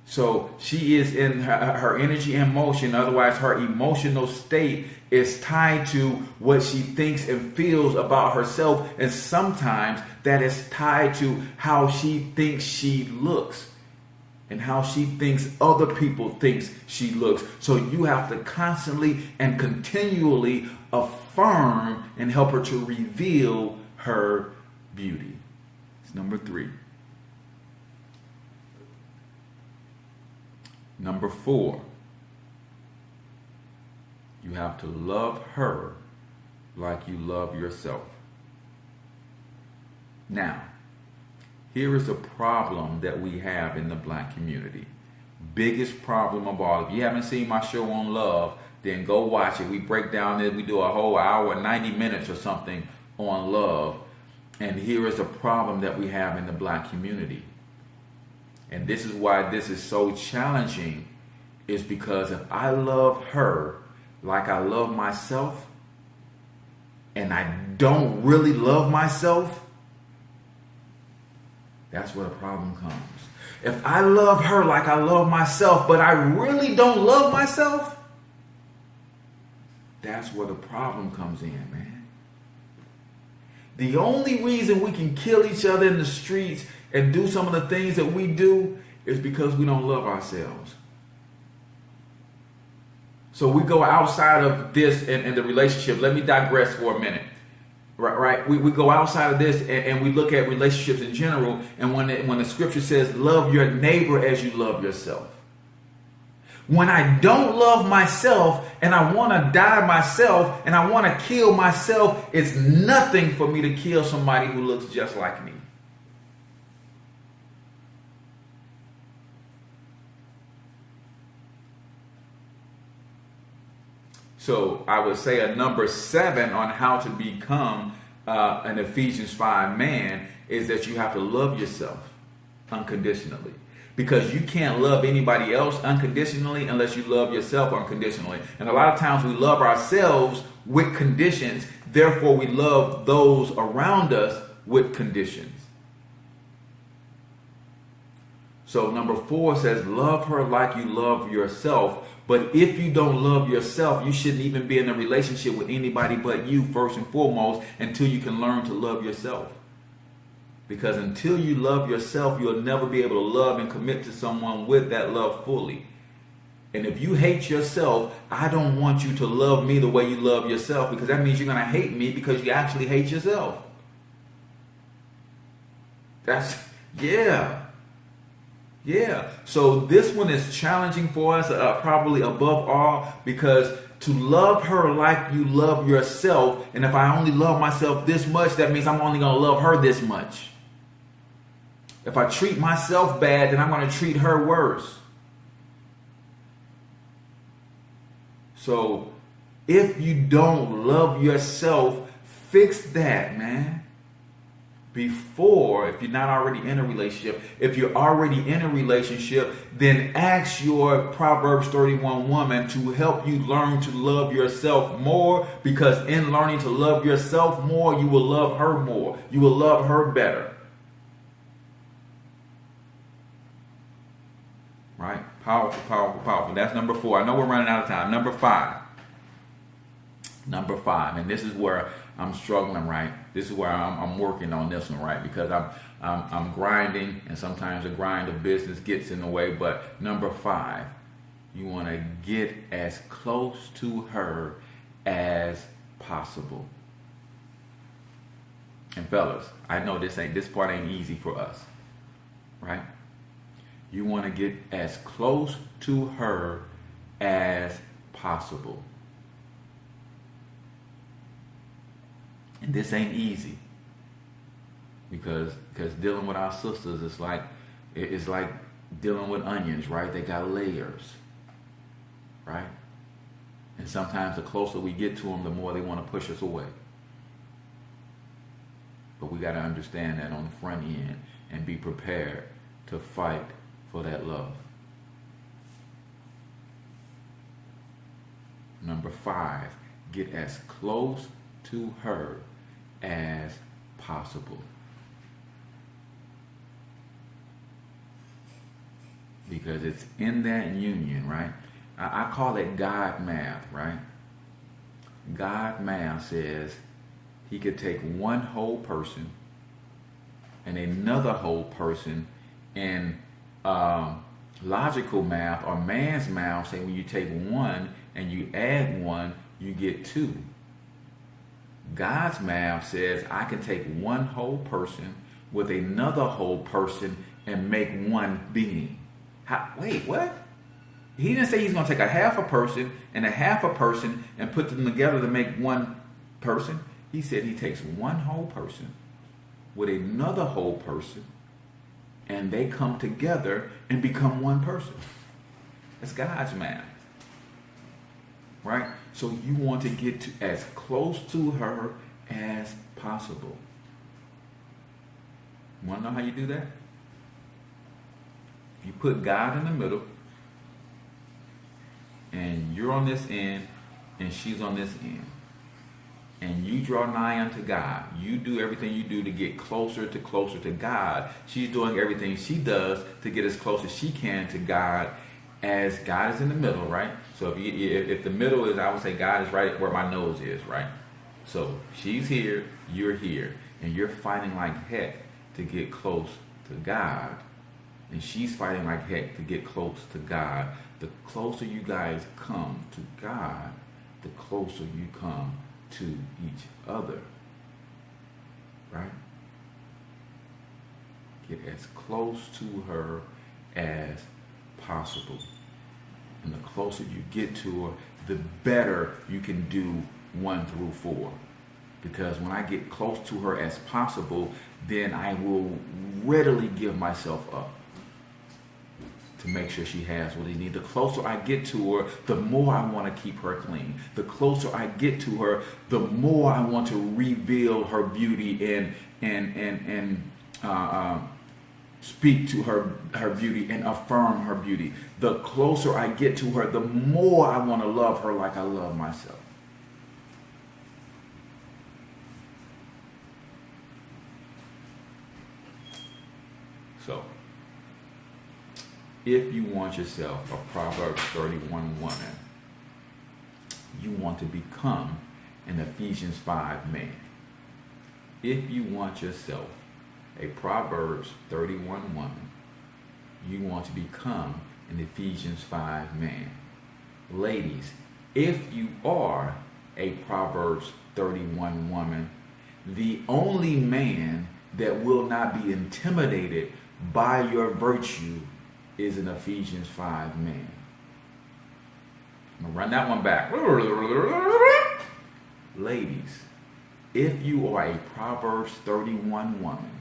So she is in her energy and motion, otherwise her emotional state is tied to what she thinks and feels about herself, and sometimes that is tied to how she thinks she looks and how she thinks other people thinks she looks. So you have to constantly and continually affirm and help her to reveal her beauty. It's number 3. Number 4, you have to love her like you love yourself. Now, here is a problem that we have in the black community. Biggest problem of all. If you haven't seen my show on love, then go watch it. We break down it. We do a whole hour, 90 minutes or something on love. And here is a problem that we have in the black community. And this is why this is so challenging, is because if I love her like I love myself, and I don't really love myself, that's where the problem comes. if I love her like I love myself, but I really don't love myself, that's where the problem comes in, man. The only reason we can kill each other in the streets and do some of the things that we do is because we don't love ourselves. So we go outside of this and the relationship. Let me digress for a minute. Right? We go outside of this and we look at relationships in general. And when the scripture says, love your neighbor as you love yourself. When I don't love myself and I want to die myself and I want to kill myself, it's nothing for me to kill somebody who looks just like me. So I would say a number 7 on how to become an Ephesians 5 man is that you have to love yourself unconditionally. Because you can't love anybody else unconditionally unless you love yourself unconditionally. And a lot of times we love ourselves with conditions. Therefore, we love those around us with conditions. So number 4 says, love her like you love yourself. But if you don't love yourself, you shouldn't even be in a relationship with anybody but you first and foremost until you can learn to love yourself. Because until you love yourself, you'll never be able to love and commit to someone with that love fully. And if you hate yourself, I don't want you to love me the way you love yourself, because that means you're going to hate me because you actually hate yourself. Yeah. So this one is challenging for us, probably above all, because to love her like you love yourself, and if I only love myself this much, that means I'm only going to love her this much. If I treat myself bad, then I'm going to treat her worse. So if you don't love yourself, fix that, man. Before, if you're not already in a relationship, if you're already in a relationship, then ask your Proverbs 31 woman to help you learn to love yourself more, because in learning to love yourself more, you will love her more. You will love her better. Right? Powerful, powerful, powerful. That's number 4. I know we're running out of time. Number 5. And this is where I'm struggling, right? This is where I'm working on this one, right? Because I'm grinding, and sometimes the grind of business gets in the way. But number 5, you want to get as close to her as possible. And fellas, I know this part ain't easy for us, right? You want to get as close to her as possible. And this ain't easy, because dealing with our sisters is like dealing with onions, right? They got layers, right? And sometimes the closer we get to them, the more they want to push us away. But we got to understand that on the front end and be prepared to fight for that love. Number 5, get as close to her as possible. Because it's in that union, right? I call it God math, right? God math says he could take one whole person and another whole person, in logical math or man's math say when you take one and you add one, you get 2. God's math says I can take one whole person with another whole person and make one being. Wait, what? He didn't say he's going to take a half a person and a half a person and put them together to make one person. He said he takes one whole person with another whole person, and they come together and become one person. That's God's math. Right? So you want to get to as close to her as possible. You want to know how you do that? You put God in the middle, and you're on this end, and she's on this end. and you draw nigh unto God, you do everything you do to get closer to God. She's doing everything she does to get as close as she can to God, as God is in the middle, right? So if the middle is, I would say God is right where my nose is, right? So she's here, you're here, and you're fighting like heck to get close to God, and she's fighting like heck to get close to God. The closer you guys come to God, the closer you come to each other, right? Get as close to her as possible. And the closer you get to her, the better you can do 1 through 4. Because when I get close to her as possible, then I will readily give myself up to make sure she has what she needs. The closer I get to her, the more I want to keep her clean. The closer I get to her, the more I want to reveal her beauty and speak to her beauty and affirm her beauty. The closer I get to her, the more I want to love her like I love myself. So, if you want yourself a Proverbs 31 woman, you want to become an Ephesians 5 man. If you want yourself a Proverbs 31 woman, you want to become an Ephesians 5 man. Ladies, if you are a Proverbs 31 woman, the only man that will not be intimidated by your virtue is an Ephesians 5 man. I'm going to run that one back. Ladies, if you are a Proverbs 31 woman,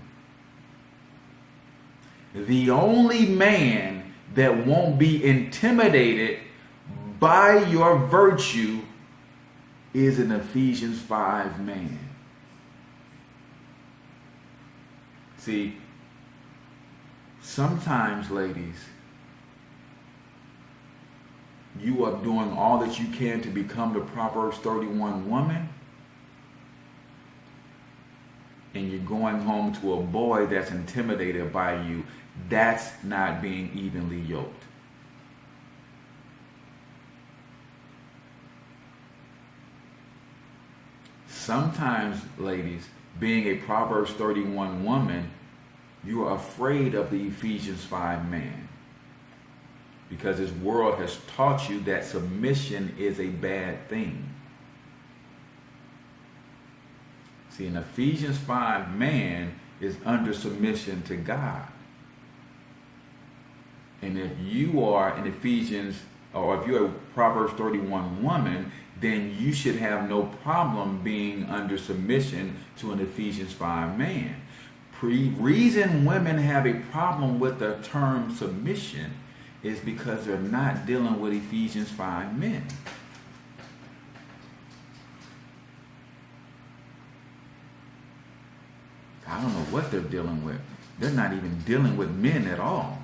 the only man that won't be intimidated by your virtue is an Ephesians 5 man. See, sometimes, ladies, you are doing all that you can to become the Proverbs 31 woman, and you're going home to a boy that's intimidated by you. That's not being evenly yoked. Sometimes, ladies, being a Proverbs 31 woman, you are afraid of the Ephesians 5 man, because this world has taught you that submission is a bad thing. See, an Ephesians 5 man is under submission to God. And if you are an Ephesians, or if you're a Proverbs 31 woman, then you should have no problem being under submission to an Ephesians 5 man. Reason women have a problem with the term submission is because they're not dealing with Ephesians 5 men. I don't know what they're dealing with. They're not even dealing with men at all.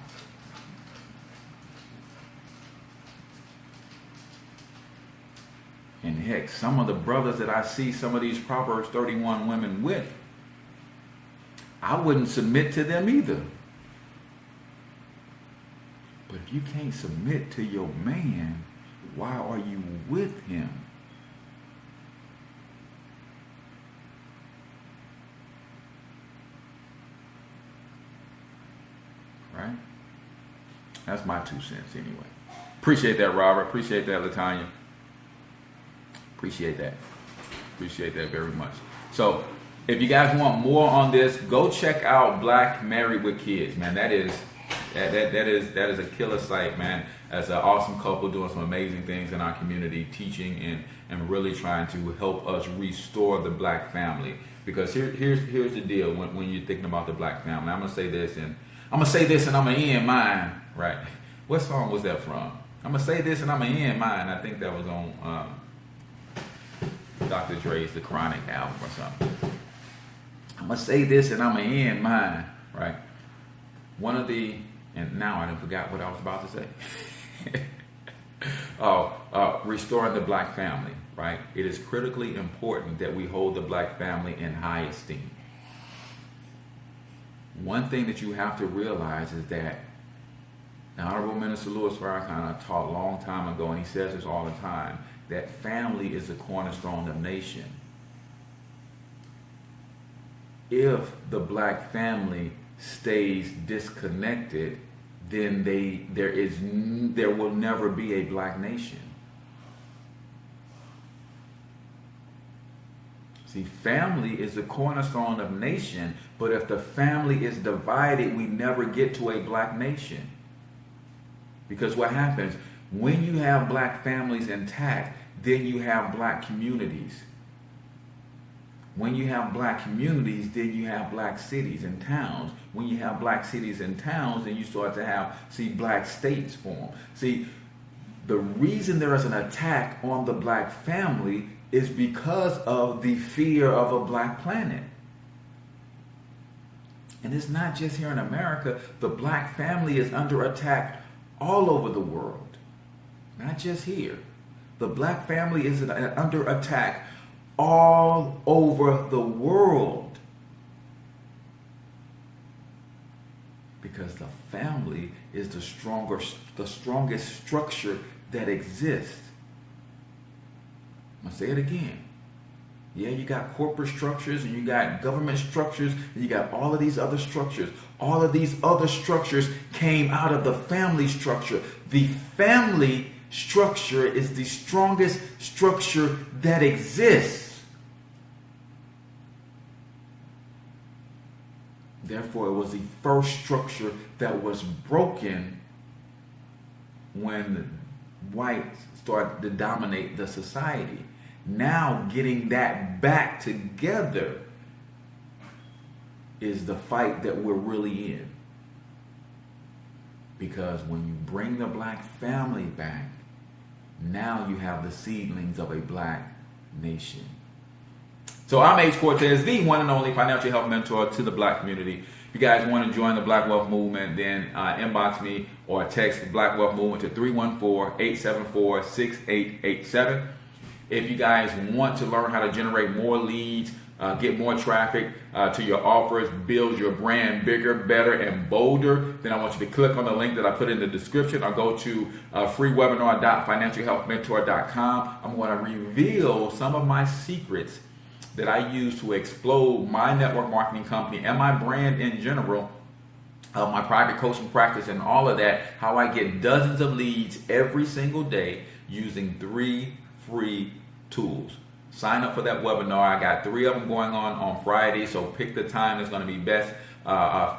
And heck, some of the brothers that I see some of these Proverbs 31 women with, I wouldn't submit to them either. But if you can't submit to your man, why are you with him? Right? That's my 2 cents anyway. Appreciate that, Robert. Appreciate that, LaTanya. Appreciate that. Appreciate that very much. So, if you guys want more on this, go check out Black Married with Kids, man. That is a killer site, man. As an awesome couple doing some amazing things in our community, teaching and really trying to help us restore the black family. Because here's the deal when you're thinking about the black family. I'm gonna say this and I'm gonna end mine. Right? What song was that from? I'm gonna say this and I'm gonna end mine. I think that was on Dr. Dre's The Chronic album or something. I'm going to say this and I'm going to end mine, right? And now I done forgot what I was about to say. Restoring the black family, right? It is critically important that we hold the black family in high esteem. One thing that you have to realize is that the Honorable Minister Louis Farrakhan taught a long time ago, and he says this all the time, that family is the cornerstone of nation. If the black family stays disconnected, then there will never be a black nation. See, family is the cornerstone of nation, but if the family is divided, we never get to a black nation. Because what happens, when you have black families intact, then you have black communities. When you have black communities, then you have black cities and towns. When you have black cities and towns, then you start to see black states form. See, the reason there is an attack on the black family is because of the fear of a black planet. And it's not just here in America. The black family is under attack all over the world. Not just here. The black family is under attack all over the world. Because the family is the strongest structure that exists. I'm going to say it again. Yeah, you got corporate structures and you got government structures and you got all of these other structures. All of these other structures came out of the family structure. The family structure is the strongest structure that exists. Therefore, it was the first structure that was broken when whites started to dominate the society. Now, getting that back together is the fight that we're really in. Because when you bring the black family back, now you have the seedlings of a black nation. So I'm H. Cortez, the one and only financial health mentor to the black community. If you guys want to join the Black Wealth Movement, then inbox me or text the Black Wealth Movement to 314-874-6887. If you guys want to learn how to generate more leads, get more traffic to your offers, build your brand bigger, better, and bolder, then I want you to click on the link that I put in the description or go to freewebinar.financialhealthmentor.com. I'm going to reveal some of my secrets that I use to explode my network marketing company and my brand in general, my private coaching practice and all of that, how I get dozens of leads every single day using 3 free tools. Sign up for that webinar. I got 3 of them going on Friday, so pick the time that's going to be best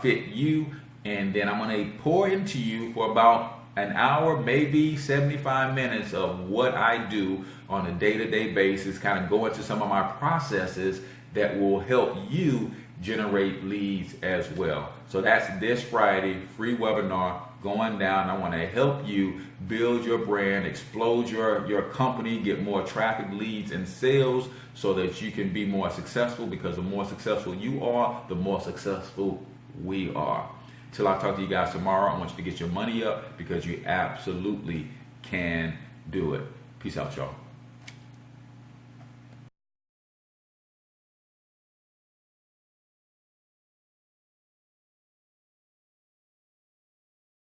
fit you, and then I'm going to pour into you for about an hour, maybe 75 minutes of what I do on a day-to-day basis, kind of go into some of my processes that will help you generate leads as well. So that's this Friday, free webinar going down. I want to help you build your brand, explode your company, get more traffic, leads, and sales so that you can be more successful, because the more successful you are, the more successful we are. Till I talk to you guys tomorrow, I want you to get your money up, because you absolutely can do it. Peace out, y'all.